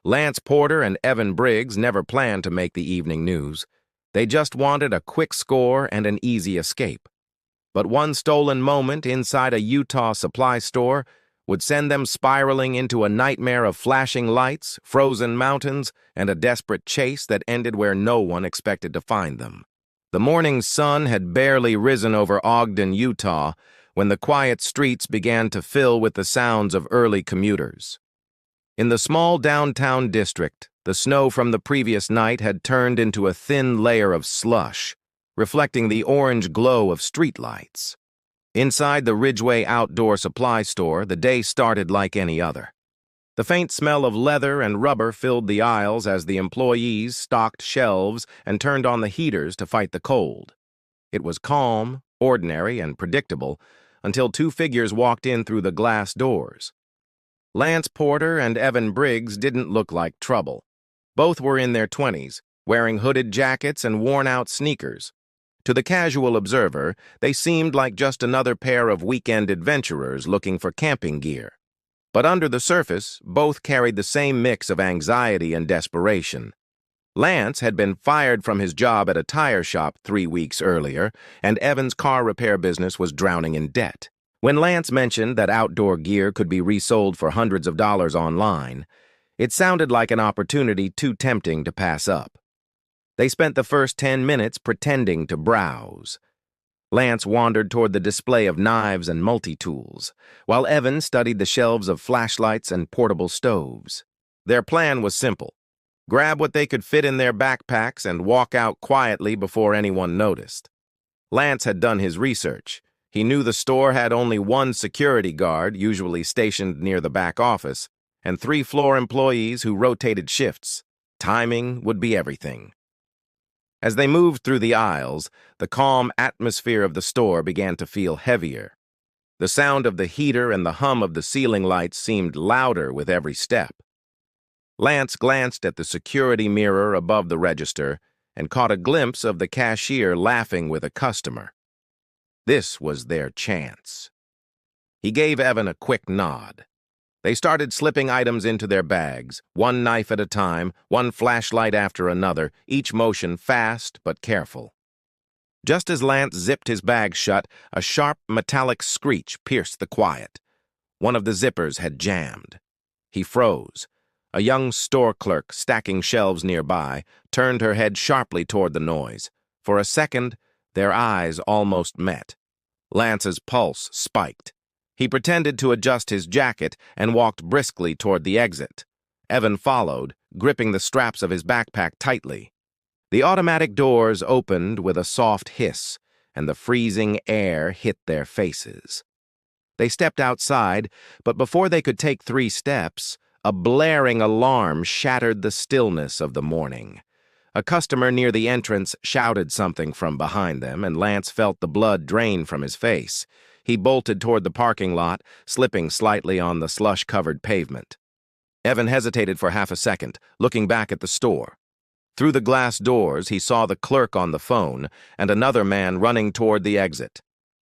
Lance Porter and Evan Briggs never planned to make the evening news. They just wanted a quick score and an easy escape. But one stolen moment inside a Utah supply store would send them spiraling into a nightmare of flashing lights, frozen mountains, and a desperate chase that ended where no one expected to find them. The morning sun had barely risen over Ogden, Utah, when the quiet streets began to fill with the sounds of early commuters. In the small downtown district, the snow from the previous night had turned into a thin layer of slush, reflecting the orange glow of streetlights. Inside the Ridgeway outdoor supply store, the day started like any other. The faint smell of leather and rubber filled the aisles as the employees stocked shelves and turned on the heaters to fight the cold. It was calm, ordinary, and predictable until two figures walked in through the glass doors. Lance Porter and Evan Briggs didn't look like trouble. Both were in their 20s, wearing hooded jackets and worn-out sneakers. To the casual observer, they seemed like just another pair of weekend adventurers looking for camping gear. But under the surface, both carried the same mix of anxiety and desperation. Lance had been fired from his job at a tire shop 3 weeks earlier, and Evan's car repair business was drowning in debt. When Lance mentioned that outdoor gear could be resold for hundreds of dollars online, it sounded like an opportunity too tempting to pass up. They spent the first 10 minutes pretending to browse. Lance wandered toward the display of knives and multi-tools, while Evan studied the shelves of flashlights and portable stoves. Their plan was simple: grab what they could fit in their backpacks and walk out quietly before anyone noticed. Lance had done his research. He knew the store had only one security guard, usually stationed near the back office, and 3 floor employees who rotated shifts. Timing would be everything. As they moved through the aisles, the calm atmosphere of the store began to feel heavier. The sound of the heater and the hum of the ceiling lights seemed louder with every step. Lance glanced at the security mirror above the register and caught a glimpse of the cashier laughing with a customer. This was their chance. He gave Evan a quick nod. They started slipping items into their bags, one knife at a time, one flashlight after another, each motion fast but careful. Just as Lance zipped his bag shut, a sharp metallic screech pierced the quiet. One of the zippers had jammed. He froze. A young store clerk, stacking shelves nearby, turned her head sharply toward the noise. For a second, their eyes almost met. Lance's pulse spiked. He pretended to adjust his jacket and walked briskly toward the exit. Evan followed, gripping the straps of his backpack tightly. The automatic doors opened with a soft hiss, and the freezing air hit their faces. They stepped outside, but before they could take 3 steps, a blaring alarm shattered the stillness of the morning. A customer near the entrance shouted something from behind them, and Lance felt the blood drain from his face. He bolted toward the parking lot, slipping slightly on the slush-covered pavement. Evan hesitated for half a second, looking back at the store. Through the glass doors, he saw the clerk on the phone and another man running toward the exit.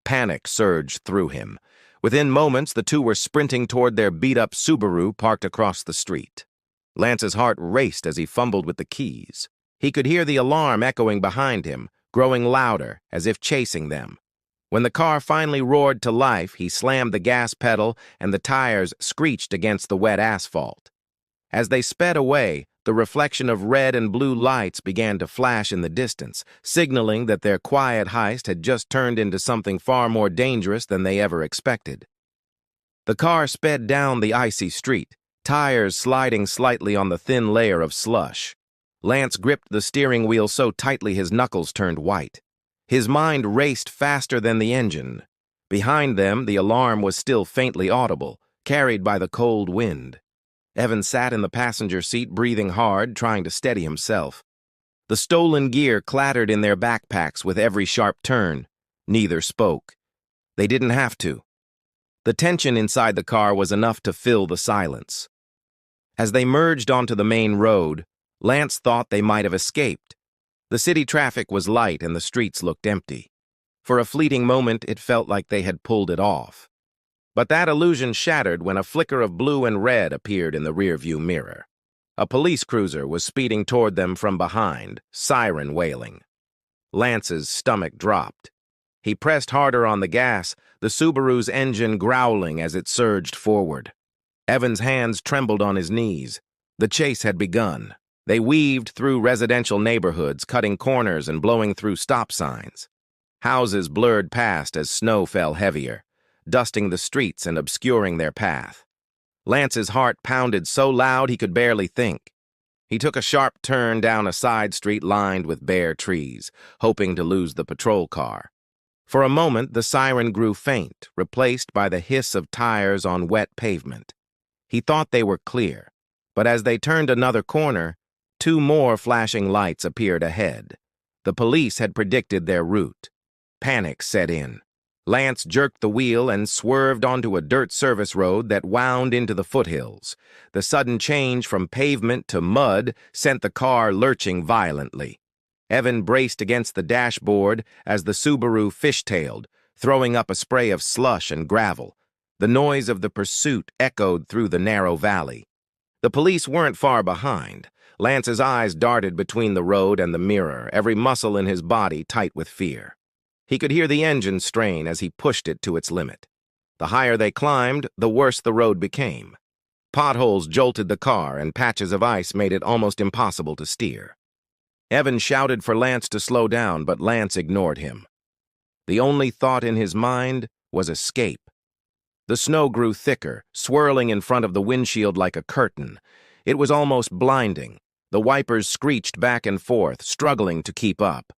Panic surged through him. Within moments, the two were sprinting toward their beat-up Subaru parked across the street. Lance's heart raced as he fumbled with the keys. He could hear the alarm echoing behind him, growing louder, as if chasing them. When the car finally roared to life, he slammed the gas pedal and the tires screeched against the wet asphalt. As they sped away, the reflection of red and blue lights began to flash in the distance, signaling that their quiet heist had just turned into something far more dangerous than they ever expected. The car sped down the icy street, tires sliding slightly on the thin layer of slush. Lance gripped the steering wheel so tightly his knuckles turned white. His mind raced faster than the engine. Behind them, the alarm was still faintly audible, carried by the cold wind. Evan sat in the passenger seat, breathing hard, trying to steady himself. The stolen gear clattered in their backpacks with every sharp turn. Neither spoke. They didn't have to. The tension inside the car was enough to fill the silence. As they merged onto the main road, Lance thought they might have escaped. The city traffic was light and the streets looked empty. For a fleeting moment, it felt like they had pulled it off. But that illusion shattered when a flicker of blue and red appeared in the rearview mirror. A police cruiser was speeding toward them from behind, siren wailing. Lance's stomach dropped. He pressed harder on the gas, the Subaru's engine growling as it surged forward. Evan's hands trembled on his knees. The chase had begun. They weaved through residential neighborhoods, cutting corners and blowing through stop signs. Houses blurred past as snow fell heavier, dusting the streets and obscuring their path. Lance's heart pounded so loud he could barely think. He took a sharp turn down a side street lined with bare trees, hoping to lose the patrol car. For a moment, the siren grew faint, replaced by the hiss of tires on wet pavement. He thought they were clear, but as they turned another corner, 2 more flashing lights appeared ahead. The police had predicted their route. Panic set in. Lance jerked the wheel and swerved onto a dirt service road that wound into the foothills. The sudden change from pavement to mud sent the car lurching violently. Evan braced against the dashboard as the Subaru fishtailed, throwing up a spray of slush and gravel. The noise of the pursuit echoed through the narrow valley. The police weren't far behind. Lance's eyes darted between the road and the mirror, every muscle in his body tight with fear. He could hear the engine strain as he pushed it to its limit. The higher they climbed, the worse the road became. Potholes jolted the car, and patches of ice made it almost impossible to steer. Evan shouted for Lance to slow down, but Lance ignored him. The only thought in his mind was escape. The snow grew thicker, swirling in front of the windshield like a curtain. It was almost blinding. The wipers screeched back and forth, struggling to keep up.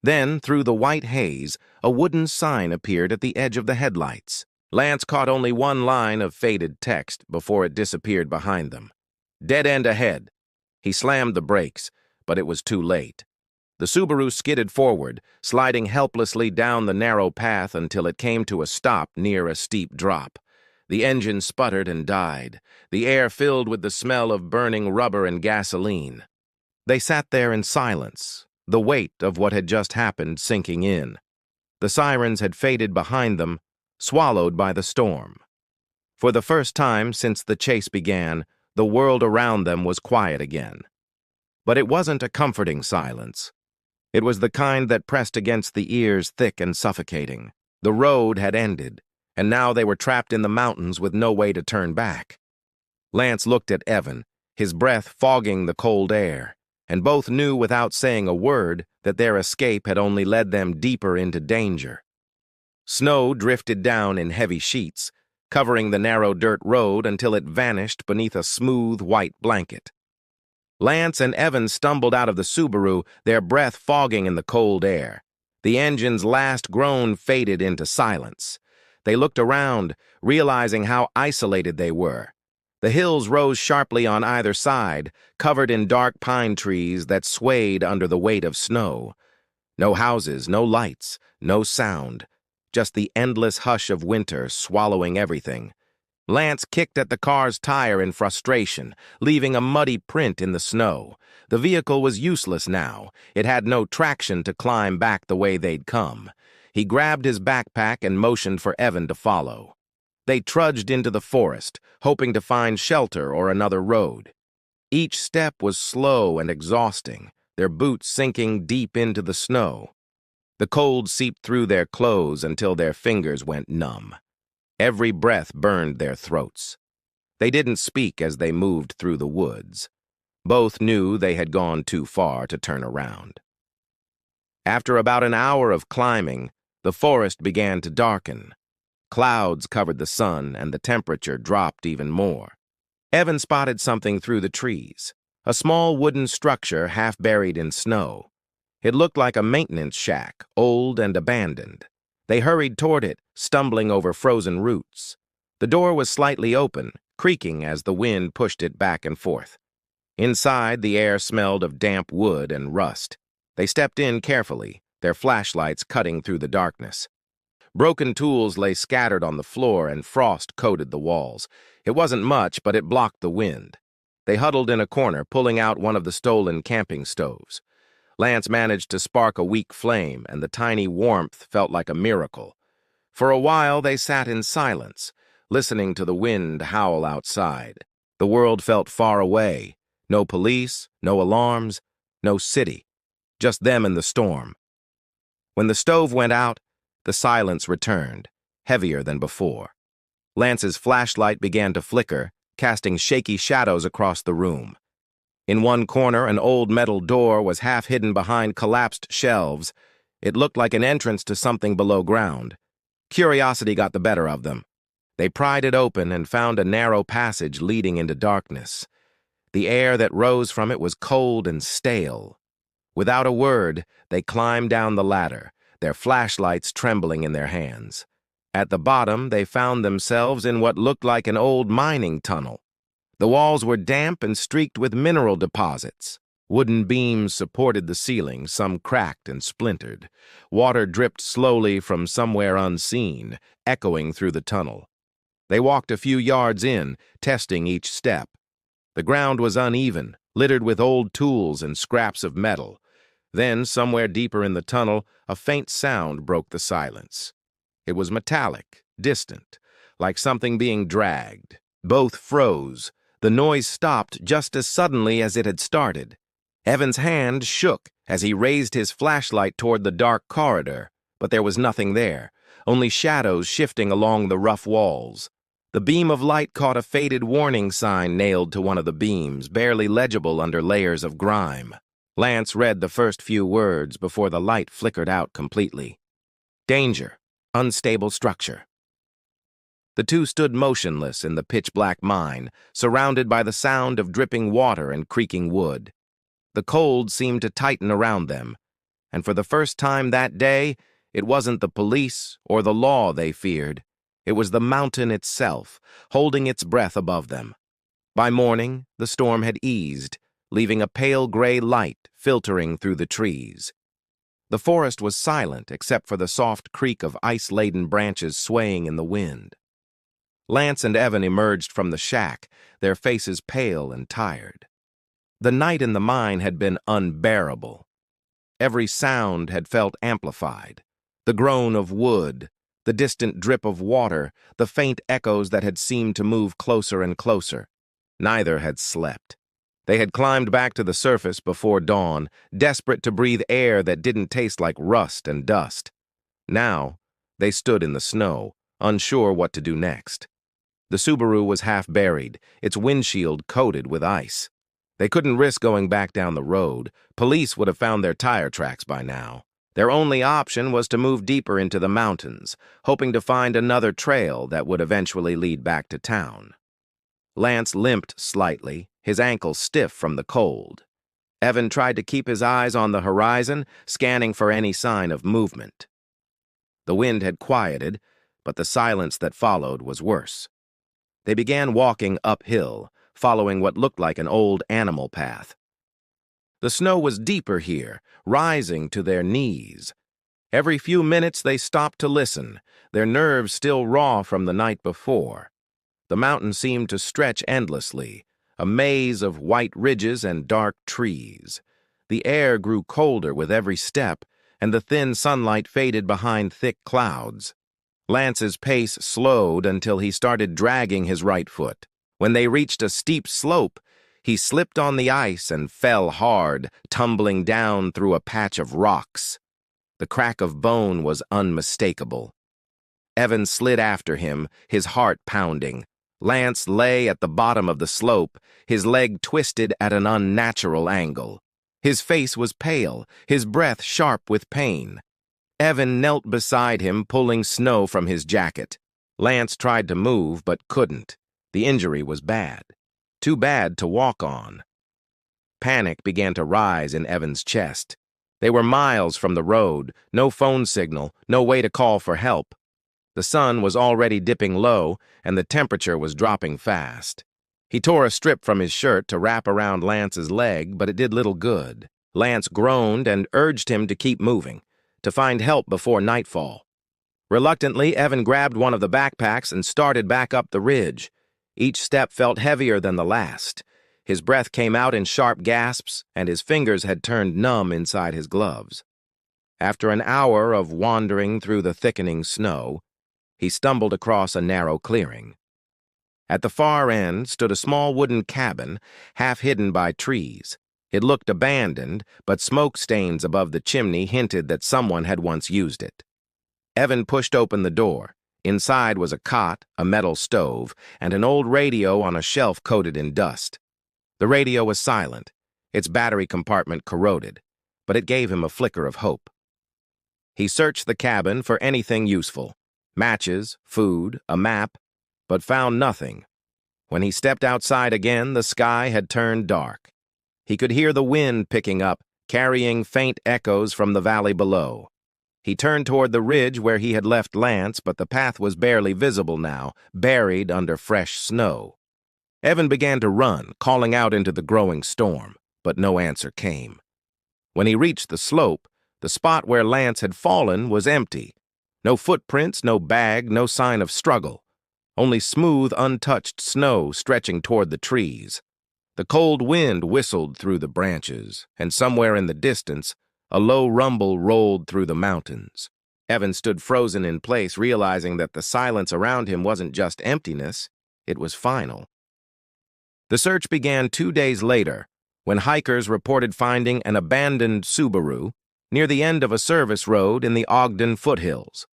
Then, through the white haze, a wooden sign appeared at the edge of the headlights. Lance caught only one line of faded text before it disappeared behind them. Dead end ahead. He slammed the brakes, but it was too late. The Subaru skidded forward, sliding helplessly down the narrow path until it came to a stop near a steep drop. The engine sputtered and died, the air filled with the smell of burning rubber and gasoline. They sat there in silence, the weight of what had just happened sinking in. The sirens had faded behind them, swallowed by the storm. For the first time since the chase began, the world around them was quiet again. But it wasn't a comforting silence. It was the kind that pressed against the ears thick and suffocating. The road had ended, and now they were trapped in the mountains with no way to turn back. Lance looked at Evan, his breath fogging the cold air, and both knew without saying a word that their escape had only led them deeper into danger. Snow drifted down in heavy sheets, covering the narrow dirt road until it vanished beneath a smooth white blanket. Lance and Evan stumbled out of the Subaru, their breath fogging in the cold air. The engine's last groan faded into silence. They looked around, realizing how isolated they were. The hills rose sharply on either side, covered in dark pine trees that swayed under the weight of snow. No houses, no lights, no sound, just the endless hush of winter swallowing everything. Lance kicked at the car's tire in frustration, leaving a muddy print in the snow. The vehicle was useless now. It had no traction to climb back the way they'd come. He grabbed his backpack and motioned for Evan to follow. They trudged into the forest, hoping to find shelter or another road. Each step was slow and exhausting, their boots sinking deep into the snow. The cold seeped through their clothes until their fingers went numb. Every breath burned their throats. They didn't speak as they moved through the woods. Both knew they had gone too far to turn around. After about an hour of climbing, the forest began to darken. Clouds covered the sun, and the temperature dropped even more. Evan spotted something through the trees, a small wooden structure half buried in snow. It looked like a maintenance shack, old and abandoned. They hurried toward it, stumbling over frozen roots. The door was slightly open, creaking as the wind pushed it back and forth. Inside, the air smelled of damp wood and rust. They stepped in carefully, their flashlights cutting through the darkness. Broken tools lay scattered on the floor, and frost coated the walls. It wasn't much, but it blocked the wind. They huddled in a corner, pulling out one of the stolen camping stoves. Lance managed to spark a weak flame, and the tiny warmth felt like a miracle. For a while, they sat in silence, listening to the wind howl outside. The world felt far away, No police, no alarms, no city. Just them and the storm. When the stove went out, the silence returned, heavier than before. Lance's flashlight began to flicker, casting shaky shadows across the room. In one corner, an old metal door was half hidden behind collapsed shelves. It looked like an entrance to something below ground. Curiosity got the better of them. They pried it open and found a narrow passage leading into darkness. The air that rose from it was cold and stale. Without a word, they climbed down the ladder, their flashlights trembling in their hands. At the bottom, they found themselves in what looked like an old mining tunnel. The walls were damp and streaked with mineral deposits. Wooden beams supported the ceiling, some cracked and splintered. Water dripped slowly from somewhere unseen, echoing through the tunnel. They walked a few yards in, testing each step. The ground was uneven, littered with old tools and scraps of metal. Then, somewhere deeper in the tunnel, a faint sound broke the silence. It was metallic, distant, like something being dragged. Both froze. The noise stopped just as suddenly as it had started. Evan's hand shook as he raised his flashlight toward the dark corridor, but there was nothing there, only shadows shifting along the rough walls. The beam of light caught a faded warning sign nailed to one of the beams, barely legible under layers of grime. Lance read the first few words before the light flickered out completely. Danger. Unstable structure. The two stood motionless in the pitch-black mine, surrounded by the sound of dripping water and creaking wood. The cold seemed to tighten around them, and for the first time that day, it wasn't the police or the law they feared. It was the mountain itself, holding its breath above them. By morning, the storm had eased, leaving a pale gray light filtering through the trees. The forest was silent except for the soft creak of ice-laden branches swaying in the wind. Lance and Evan emerged from the shack, their faces pale and tired. The night in the mine had been unbearable. Every sound had felt amplified. The groan of wood, the distant drip of water, the faint echoes that had seemed to move closer and closer. Neither had slept. They had climbed back to the surface before dawn, desperate to breathe air that didn't taste like rust and dust. Now, they stood in the snow, unsure what to do next. The Subaru was half buried, its windshield coated with ice. They couldn't risk going back down the road. Police would have found their tire tracks by now. Their only option was to move deeper into the mountains, hoping to find another trail that would eventually lead back to town. Lance limped slightly, his ankles stiff from the cold. Evan tried to keep his eyes on the horizon, scanning for any sign of movement. The wind had quieted, but the silence that followed was worse. They began walking uphill, following what looked like an old animal path. The snow was deeper here, rising to their knees. Every few minutes they stopped to listen, their nerves still raw from the night before. The mountain seemed to stretch endlessly, a maze of white ridges and dark trees. The air grew colder with every step, and the thin sunlight faded behind thick clouds. Lance's pace slowed until he started dragging his right foot. When they reached a steep slope, he slipped on the ice and fell hard, tumbling down through a patch of rocks. The crack of bone was unmistakable. Evan slid after him, his heart pounding. Lance lay at the bottom of the slope, his leg twisted at an unnatural angle. His face was pale, his breath sharp with pain. Evan knelt beside him, pulling snow from his jacket. Lance tried to move, but couldn't. The injury was bad. Too bad to walk on. Panic began to rise in Evan's chest. They were miles from the road, no phone signal, no way to call for help. The sun was already dipping low, and the temperature was dropping fast. He tore a strip from his shirt to wrap around Lance's leg, but it did little good. Lance groaned and urged him to keep moving, to find help before nightfall. Reluctantly, Evan grabbed one of the backpacks and started back up the ridge. Each step felt heavier than the last. His breath came out in sharp gasps, and his fingers had turned numb inside his gloves. After an hour of wandering through the thickening snow, he stumbled across a narrow clearing. At the far end stood a small wooden cabin, half hidden by trees. It looked abandoned, but smoke stains above the chimney hinted that someone had once used it. Evan pushed open the door. Inside was a cot, a metal stove, and an old radio on a shelf coated in dust. The radio was silent, its battery compartment corroded, but it gave him a flicker of hope. He searched the cabin for anything useful, matches, food, a map, but found nothing. When he stepped outside again, the sky had turned dark. He could hear the wind picking up, carrying faint echoes from the valley below. He turned toward the ridge where he had left Lance, but the path was barely visible now, buried under fresh snow. Evan began to run, calling out into the growing storm, but no answer came. When he reached the slope, the spot where Lance had fallen was empty. No footprints, no bag, no sign of struggle. Only smooth, untouched snow stretching toward the trees. The cold wind whistled through the branches, and somewhere in the distance, a low rumble rolled through the mountains. Evan stood frozen in place, realizing that the silence around him wasn't just emptiness, it was final. The search began 2 days later, when hikers reported finding an abandoned Subaru near the end of a service road in the Ogden foothills.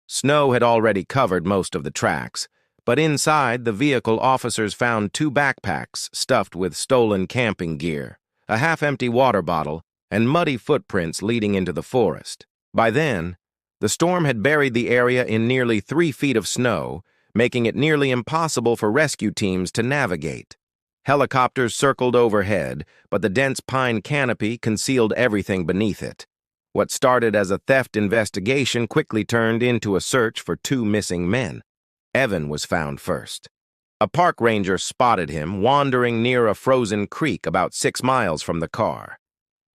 Snow had already covered most of the tracks, but inside the vehicle officers found 2 backpacks stuffed with stolen camping gear, a half-empty water bottle, and muddy footprints leading into the forest. By then, the storm had buried the area in nearly 3 feet of snow, making it nearly impossible for rescue teams to navigate. Helicopters circled overhead, but the dense pine canopy concealed everything beneath it. What started as a theft investigation quickly turned into a search for 2 missing men. Evan was found first. A park ranger spotted him wandering near a frozen creek about 6 miles from the car.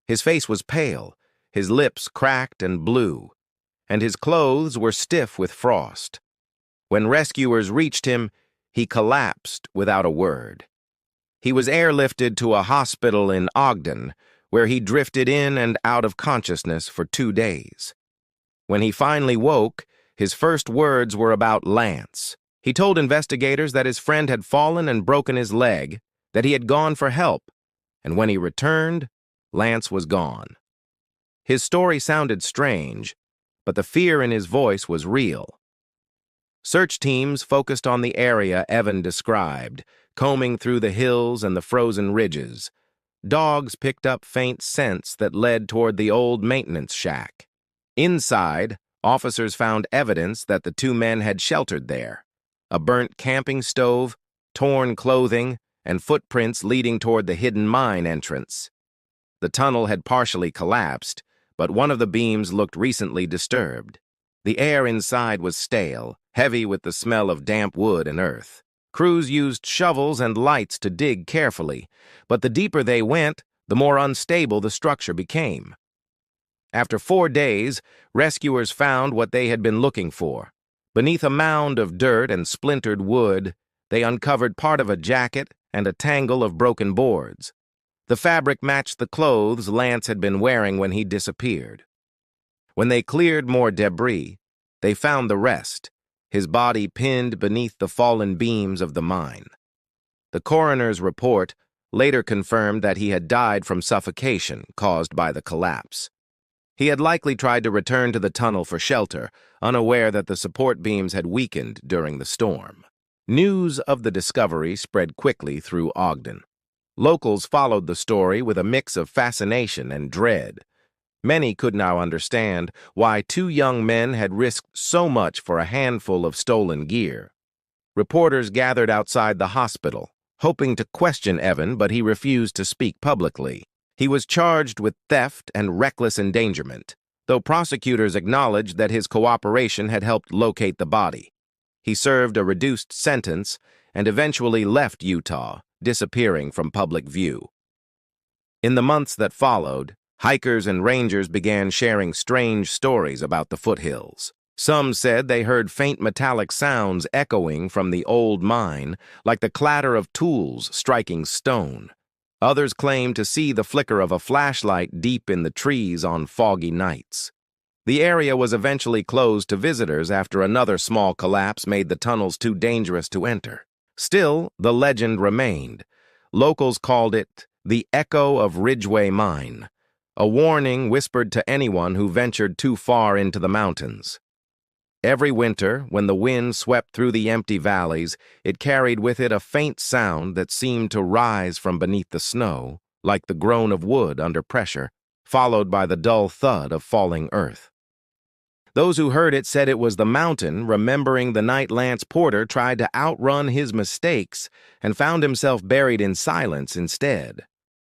His face was pale, his lips cracked and blue, and his clothes were stiff with frost. When rescuers reached him, he collapsed without a word. He was airlifted to a hospital in Ogden, where he drifted in and out of consciousness for 2 days. When he finally woke, his first words were about Lance. He told investigators that his friend had fallen and broken his leg, that he had gone for help, and when he returned, Lance was gone. His story sounded strange, but the fear in his voice was real. Search teams focused on the area Evan described, combing through the hills and the frozen ridges. Dogs picked up faint scents that led toward the old maintenance shack. Inside, officers found evidence that the 2 men had sheltered there. A burnt camping stove, torn clothing, and footprints leading toward the hidden mine entrance. The tunnel had partially collapsed, but one of the beams looked recently disturbed. The air inside was stale, heavy with the smell of damp wood and earth. Crews used shovels and lights to dig carefully, but the deeper they went, the more unstable the structure became. After 4 days, rescuers found what they had been looking for. Beneath a mound of dirt and splintered wood, they uncovered part of a jacket and a tangle of broken boards. The fabric matched the clothes Lance had been wearing when he disappeared. When they cleared more debris, they found the rest, his body pinned beneath the fallen beams of the mine. The coroner's report later confirmed that he had died from suffocation caused by the collapse. He had likely tried to return to the tunnel for shelter, unaware that the support beams had weakened during the storm. News of the discovery spread quickly through Ogden. Locals followed the story with a mix of fascination and dread. Many could now understand why 2 young men had risked so much for a handful of stolen gear. Reporters gathered outside the hospital, hoping to question Evan, but he refused to speak publicly. He was charged with theft and reckless endangerment, though prosecutors acknowledged that his cooperation had helped locate the body. He served a reduced sentence and eventually left Utah, disappearing from public view. In the months that followed, hikers and rangers began sharing strange stories about the foothills. Some said they heard faint metallic sounds echoing from the old mine, like the clatter of tools striking stone. Others claimed to see the flicker of a flashlight deep in the trees on foggy nights. The area was eventually closed to visitors after another small collapse made the tunnels too dangerous to enter. Still, the legend remained. Locals called it the Echo of Ridgeway Mine, a warning whispered to anyone who ventured too far into the mountains. Every winter, when the wind swept through the empty valleys, it carried with it a faint sound that seemed to rise from beneath the snow, like the groan of wood under pressure, followed by the dull thud of falling earth. Those who heard it said it was the mountain remembering the night Lance Porter tried to outrun his mistakes and found himself buried in silence instead.